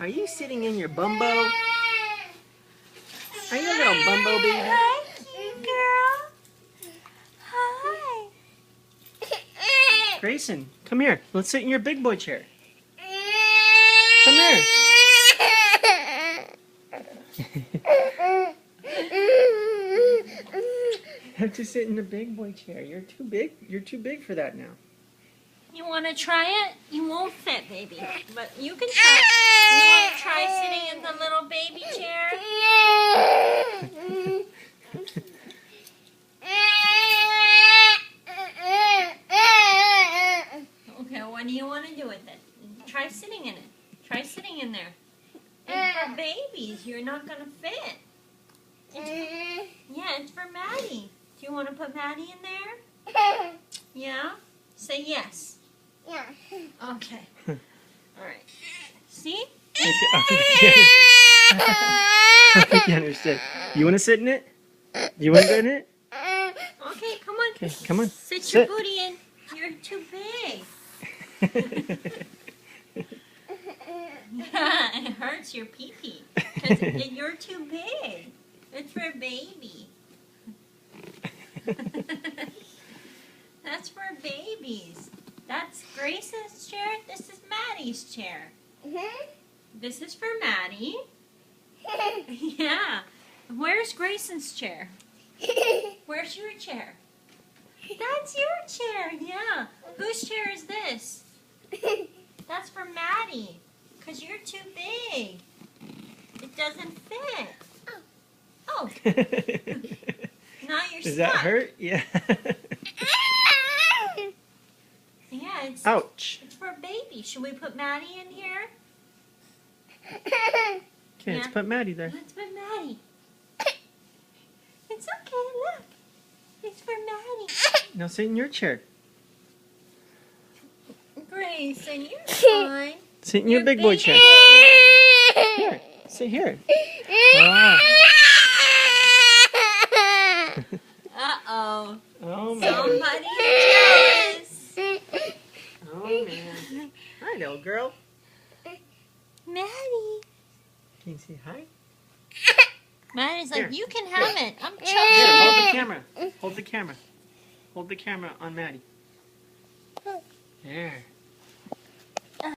Are you sitting in your bumbo? Are you a little bumbo baby? Hi, cute girl. Hi. Grayson, come here. Let's sit in your big boy chair. Come here. You have to sit in the big boy chair. You're too big. You're too big for that now. You want to try it? You won't fit, baby. But you can try. You want to try sitting in the little baby chair? Okay, what do you want to do with it? Try sitting in it. Try sitting in there. It's for babies. You're not going to fit. Yeah, it's for Maddie. Do you want to put Maddie in there? Yeah? Say yes. Yeah. Okay. All right. See? I think I understand. You want to sit in it? Do you want to go in it? Okay, come on. Okay, come on. Sit your booty in. You're too big. It hurts your pee-pee. Because you're too big. It's for a baby. That's for babies. That's Grace's chair. This is Maddie's chair. This is for Maddie. Yeah. Where's Grayson's chair? Where's your chair? That's your chair, yeah. Whose chair is this? That's for Maddie. Because you're too big. It doesn't fit. Oh. Now you're Does stuck. that hurt? Yeah. Yeah, it's Ouch. for a baby. Should we put Maddie in here? Okay, let's put Maddie there. Let's put Maddie. It's okay, look. It's for Maddie. Now sit in your chair. Grayson, you're fine. Sit in your big boy chair. Here, sit here. Ah. Uh-oh. Oh man. Somebody's jealous. Oh man. Hi, little girl. Maddie. Can you say hi? Maddie's like, Here. you can have it. I'm Here, choking. hold the camera. Hold the camera. Hold the camera on Maddie. There.